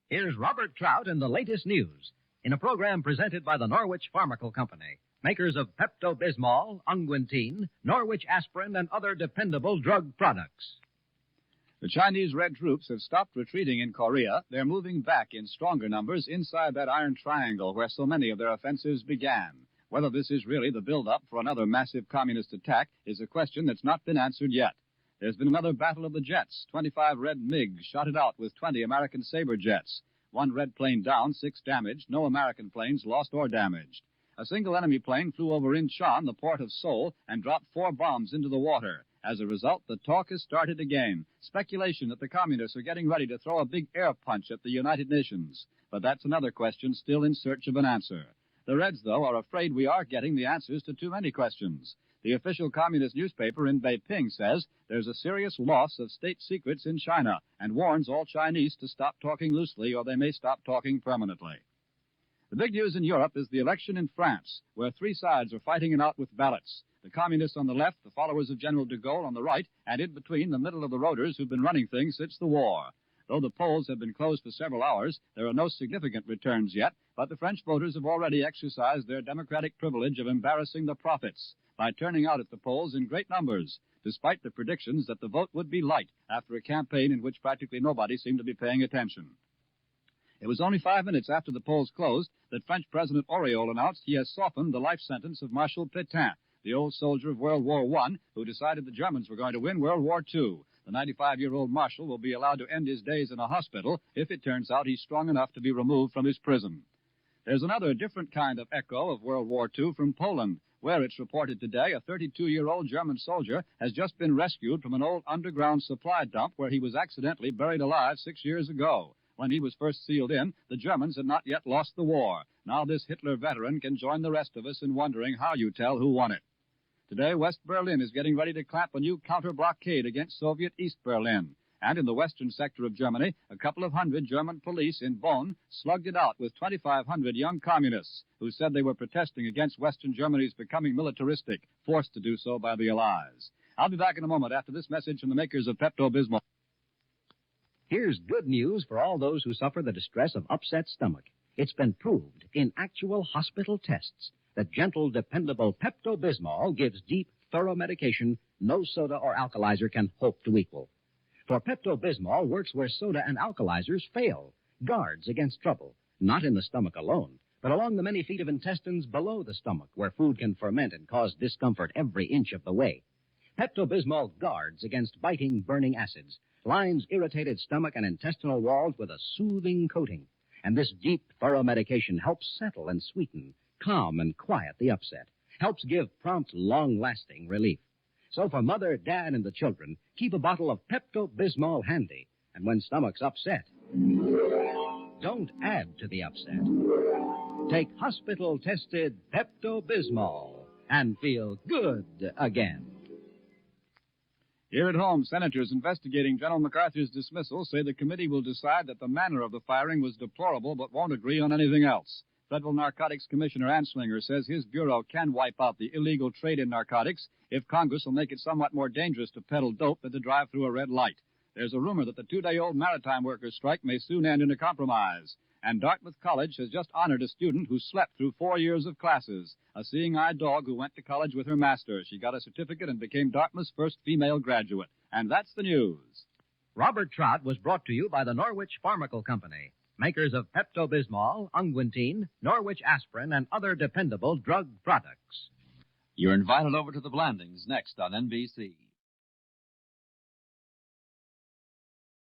Here's Robert Trout in the latest news in a program presented by the Norwich Pharmaceutical Company, makers of Pepto-Bismol, Unguentine, Norwich Aspirin, and other dependable drug products. The Chinese Red troops have stopped retreating in Korea. They're moving back in stronger numbers inside that iron triangle where so many of their offensives began. Whether this is really the build-up for another massive communist attack is a question that's not been answered yet. There's been another battle of the jets. 25 Red MiGs shot it out with 20 American Sabre jets. One Red plane down, 6 damaged. No American planes lost or damaged. A single enemy plane flew over Incheon, the port of Seoul, and dropped 4 bombs into the water. As a result, the talk has started again. Speculation that the communists are getting ready to throw a big air punch at the United Nations. But that's another question still in search of an answer. The Reds, though, are afraid we are getting the answers to too many questions. The official communist newspaper in Beiping says there's a serious loss of state secrets in China and warns all Chinese to stop talking loosely or they may stop talking permanently. The big news in Europe is the election in France, where 3 sides are fighting it out with ballots. The communists on the left, the followers of General de Gaulle on the right, and in between the middle of the roaders who've been running things since the war. Though the polls have been closed for several hours, there are no significant returns yet, but the French voters have already exercised their democratic privilege of embarrassing the prophets by turning out at the polls in great numbers, despite the predictions that the vote would be light after a campaign in which practically nobody seemed to be paying attention. It was only 5 minutes after the polls closed that French President Auriol announced he has softened the life sentence of Marshal Pétain, the old soldier of World War I, who decided the Germans were going to win World War II. The 95-year-old Marshal will be allowed to end his days in a hospital if it turns out he's strong enough to be removed from his prison. There's another different kind of echo of World War II from Poland, where it's reported today a 32-year-old German soldier has just been rescued from an old underground supply dump where he was accidentally buried alive 6 years ago. When he was first sealed in, the Germans had not yet lost the war. Now this Hitler veteran can join the rest of us in wondering how you tell who won it. Today, West Berlin is getting ready to clamp a new counter-blockade against Soviet East Berlin. And in the western sector of Germany, a couple of hundred German police in Bonn slugged it out with 2,500 young communists who said they were protesting against Western Germany's becoming militaristic, forced to do so by the Allies. I'll be back in a moment after this message from the makers of Pepto-Bismol. Here's good news for all those who suffer the distress of upset stomach. It's been proved in actual hospital tests that gentle, dependable Pepto-Bismol gives deep, thorough medication no soda or alkalizer can hope to equal. For Pepto-Bismol works where soda and alkalizers fail, guards against trouble, not in the stomach alone, but along the many feet of intestines below the stomach where food can ferment and cause discomfort every inch of the way. Pepto-Bismol guards against biting, burning acids, lines irritated stomach and intestinal walls with a soothing coating. And this deep, thorough medication helps settle and sweeten, calm and quiet the upset, helps give prompt, long-lasting relief. So for Mother, Dad, and the children, keep a bottle of Pepto-Bismol handy. And when stomach's upset, don't add to the upset. Take hospital-tested Pepto-Bismol and feel good again. Here at home, senators investigating General MacArthur's dismissal say the committee will decide that the manner of the firing was deplorable but won't agree on anything else. Federal Narcotics Commissioner Anslinger says his bureau can wipe out the illegal trade in narcotics if Congress will make it somewhat more dangerous to peddle dope than to drive through a red light. There's a rumor that the 2-day-old maritime workers' strike may soon end in a compromise. And Dartmouth College has just honored a student who slept through 4 years of classes, a seeing-eye dog who went to college with her master. She got a certificate and became Dartmouth's first female graduate. And that's the news. Robert Trout was brought to you by the Norwich Pharmaceutical Company, makers of Pepto-Bismol, Unguentine, Norwich Aspirin, and other dependable drug products. You're invited over to the Blandings next on NBC.